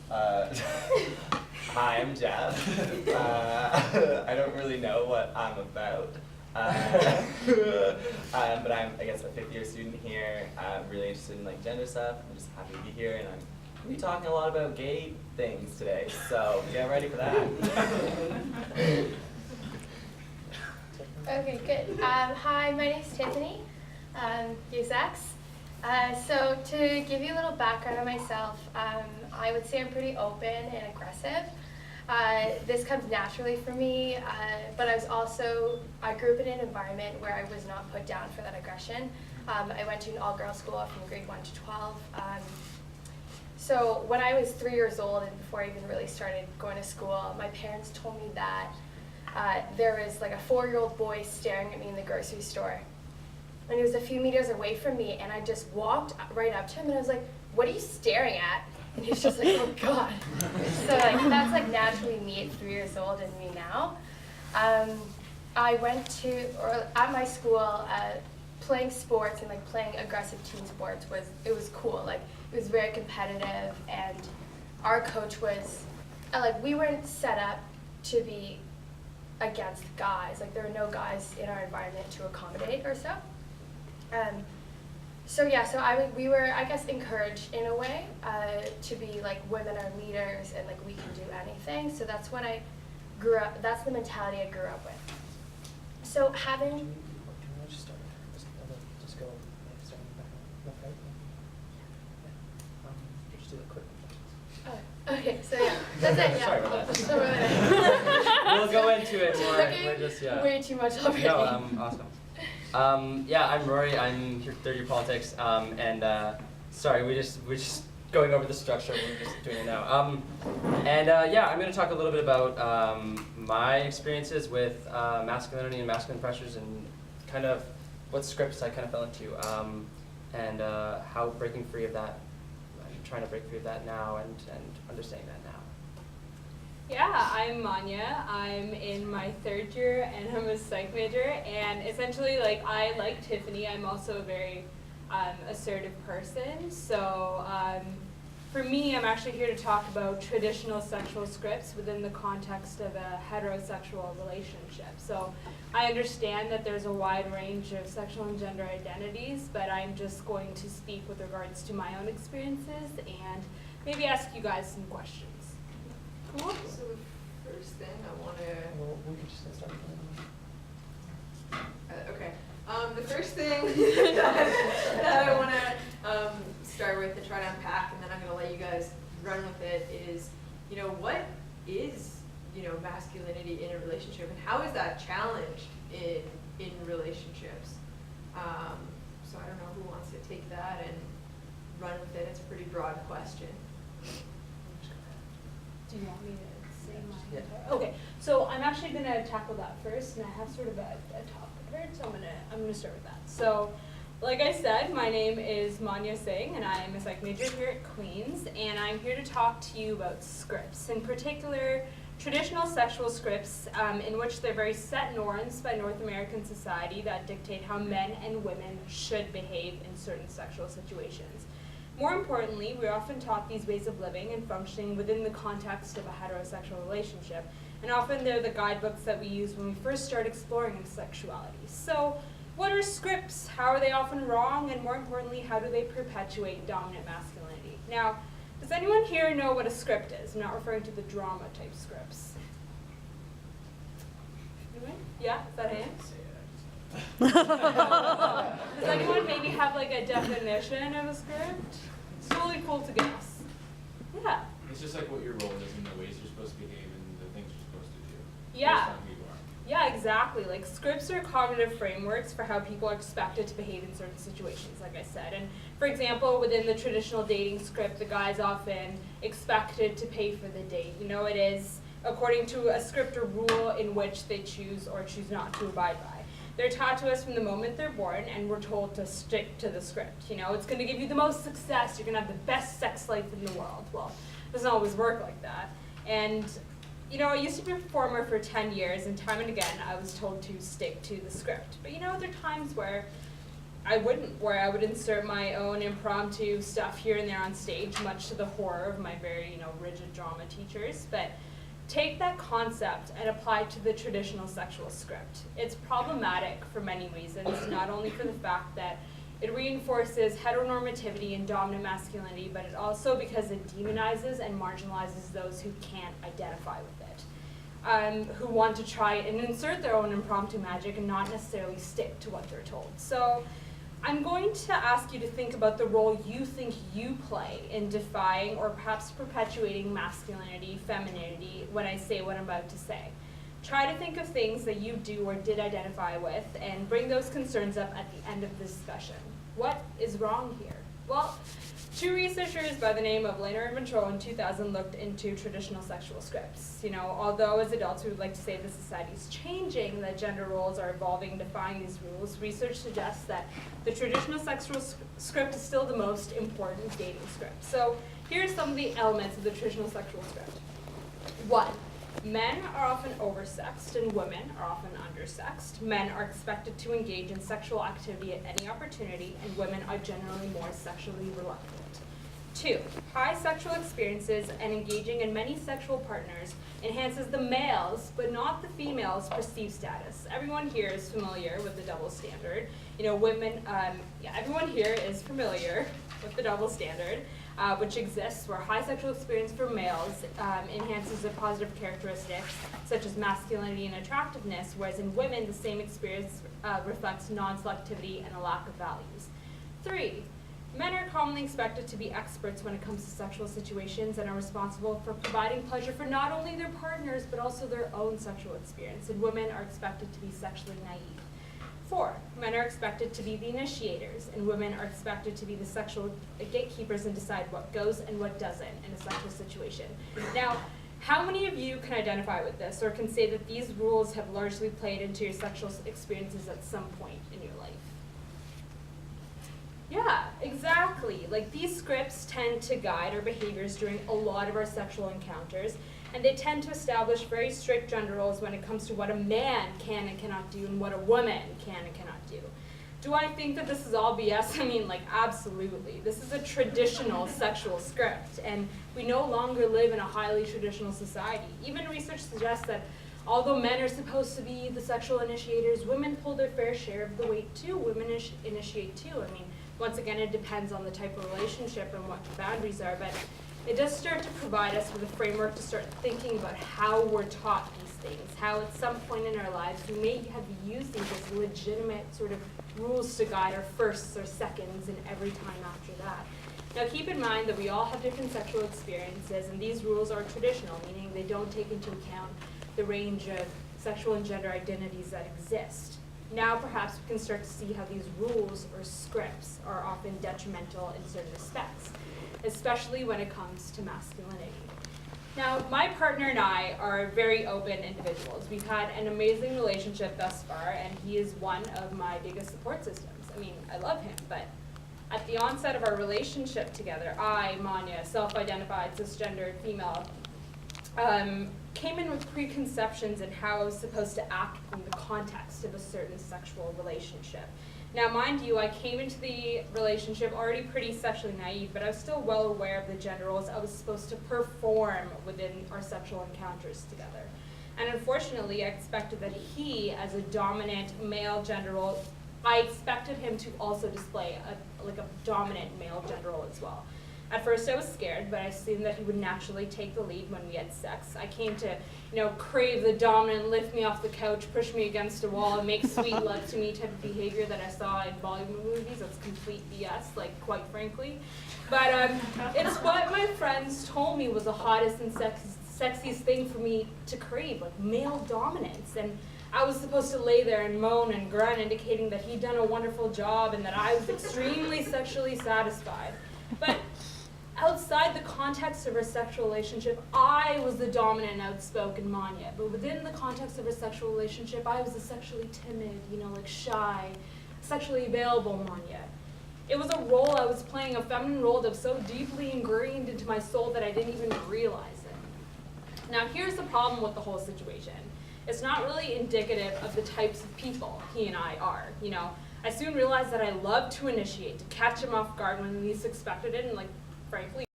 Hi, I'm Jeff. I don't really know what I'm about. But I'm, I guess, a fifth-year student here. I'm really interested in gender stuff. I'm just happy to be here, and I'm going to be talking a lot about gay things today. So get ready for that. Okay, good. Hi, my name's Tiffany, use X. So to give you a little background on myself, I would say I'm pretty open and aggressive. This comes naturally for me, but I grew up in an environment where I was not put down for that aggression. I went to an all-girls school from grade 1 to 12. So when I was 3 years old and before I even really started going to school, my parents told me that there was like a 4-year-old boy staring at me in the grocery store. And he was a few meters away from me, and I just walked right up to him, and I was like, "What are you staring at?" And he was just like, "Oh God." So that's naturally me at 3 years old and me now. I went to, or at my school, playing sports and playing aggressive team sports was cool. It was very competitive, and our coach was, we weren't set up to be against guys. There were no guys in our environment to accommodate or so. We were, I guess, encouraged in a way to be women are leaders and we can do anything. So that's what I grew up. That's the mentality I grew up with. So having. Can I just start? Just go. Start back. Okay. Just do the quick questions. Oh, okay. So yeah, that's it. Yeah. Sorry about that. So we're We'll go into it more. Looking We're just, yeah. way too much already. No, awesome. Yeah, I'm Rory. I'm here third year politics. Sorry, we're just going over the structure. We're just doing it now. Yeah, I'm going to talk a little bit about my experiences with masculinity and masculine pressures, and kind of what scripts I kind of fell into, and how breaking free of that. I'm trying to break free of that now, and understanding that now. Yeah, I'm Manya. I'm in my third year, and I'm a psych major. And essentially, I like Tiffany. I'm also a very assertive person. So for me, I'm actually here to talk about traditional sexual scripts within the context of a heterosexual relationship. So I understand that there's a wide range of sexual and gender identities, but I'm just going to speak with regards to my own experiences and maybe ask you guys some questions. Cool. So the first thing I want to. Well, we could just start. Okay. The first thing that I want to start with and try to unpack, and then I'm going to let you guys run with it, is, what is, masculinity in a relationship, and how is that challenged in relationships? So I don't know who wants to take that and run with it. It's a pretty broad question. Do you want me to say mine? Yeah. Okay, so I'm actually going to tackle that first, and I have sort of a topic prepared, so I'm gonna start with that. So, like I said, my name is Manya Singh, and I am a psych major here at Queen's, and I'm here to talk to you about scripts, in particular traditional sexual scripts in which they're very set norms by North American society that dictate how men and women should behave in certain sexual situations. More importantly, we're often taught these ways of living and functioning within the context of a heterosexual relationship, and often they're the guidebooks that we use when we first start exploring sexuality. So, what are scripts? How are they often wrong? And more importantly, how do they perpetuate dominant masculinity? Now, does anyone here know what a script is? I'm not referring to the drama type scripts. Anyone? Yeah, is that it? Does anyone maybe have a definition of a script? It's totally cool to guess. Yeah. It's just what your role is and the ways you're supposed to behave and the things you're supposed to do. Yeah. Based on who you are. Yeah, exactly. Scripts are cognitive frameworks for how people are expected to behave in certain situations, like I said. And for example, within the traditional dating script, the guy's often expected to pay for the date. It is according to a script or rule in which they choose or choose not to abide by. They're taught to us from the moment they're born, and we're told to stick to the script. It's going to give you the most success. You're going to have the best sex life in the world. Well, it doesn't always work like that. And I used to be a performer for 10 years, and time and again, I was told to stick to the script. But there are times where I wouldn't, where I would insert my own impromptu stuff here and there on stage, much to the horror of my very, rigid drama teachers. But take that concept and apply it to the traditional sexual script. It's problematic for many reasons, not only for the fact that it reinforces heteronormativity and dominant masculinity, but it also because it demonizes and marginalizes those who can't identify with it, who want to try and insert their own impromptu magic and not necessarily stick to what they're told. So I'm going to ask you to think about the role you think you play in defying or perhaps perpetuating masculinity, femininity, when I say what I'm about to say. Try to think of things that you do or did identify with and bring those concerns up at the end of the discussion. What is wrong here? Well, two researchers by the name of Lehner and Montreux in 2000 looked into traditional sexual scripts. Although as adults we would like to say the society is changing, that gender roles are evolving, defying these rules, research suggests that the traditional sexual script is still the most important dating script. So here are some of the elements of the traditional sexual script. 1. Men are often oversexed and women are often undersexed. Men are expected to engage in sexual activity at any opportunity, and women are generally more sexually reluctant. 2, high sexual experiences and engaging in many sexual partners enhances the male's, but not the female's, perceived status. Everyone here is familiar with the double standard. Everyone here is familiar with the double standard. Which exists where high sexual experience for males enhances their positive characteristics such as masculinity and attractiveness, whereas in women the same experience reflects non-selectivity and a lack of values. 3, men are commonly expected to be experts when it comes to sexual situations and are responsible for providing pleasure for not only their partners but also their own sexual experience, and women are expected to be sexually naive. 4, men are expected to be the initiators, and women are expected to be the sexual gatekeepers and decide what goes and what doesn't in a sexual situation. Now, how many of you can identify with this or can say that these rules have largely played into your sexual experiences at some point in your life? Yeah, exactly. Like, these scripts tend to guide our behaviors during a lot of our sexual encounters, and they tend to establish very strict gender roles when it comes to what a man can and cannot do and what a woman can and cannot do. Do I think that this is all BS? I mean, absolutely. This is a traditional sexual script, and we no longer live in a highly traditional society. Even research suggests that although men are supposed to be the sexual initiators, women pull their fair share of the weight too. Women initiate too. I mean, once again, it depends on the type of relationship and what the boundaries are, but it does start to provide us with a framework to start thinking about how we're taught these things, how at some point in our lives we may have used these as legitimate sort of rules to guide our firsts or seconds and every time after that. Now keep in mind that we all have different sexual experiences, and these rules are traditional, meaning they don't take into account the range of sexual and gender identities that exist. Now perhaps we can start to see how these rules or scripts are often detrimental in certain respects, especially when it comes to masculinity. Now, my partner and I are very open individuals. We've had an amazing relationship thus far, and he is one of my biggest support systems. I mean, I love him, but at the onset of our relationship together, I, Manya, self-identified cisgendered female, came in with preconceptions in how I was supposed to act in the context of a certain sexual relationship. Now, mind you, I came into the relationship already pretty sexually naive, but I was still well aware of the gender roles I was supposed to perform within our sexual encounters together. And unfortunately, I expected that he, as a dominant male gender role, I expected him to also display a dominant male gender role as well. At first I was scared, but I assumed that he would naturally take the lead when we had sex. I came to, crave the dominant, lift me off the couch, push me against a wall, and make sweet love to me type of behavior that I saw in Bollywood movies. That's complete BS, quite frankly. But it's what my friends told me was the hottest and sexiest thing for me to crave, male dominance. And I was supposed to lay there and moan and grunt, indicating that he'd done a wonderful job and that I was extremely sexually satisfied. But outside the context of our sexual relationship, I was the dominant and outspoken Manya. But within the context of our sexual relationship, I was the sexually timid, shy, sexually available Manya. It was a role I was playing, a feminine role that was so deeply ingrained into my soul that I didn't even realize it. Now here's the problem with the whole situation. It's not really indicative of the types of people he and I are. I soon realized that I loved to initiate, to catch him off guard when least expected it, and like frankly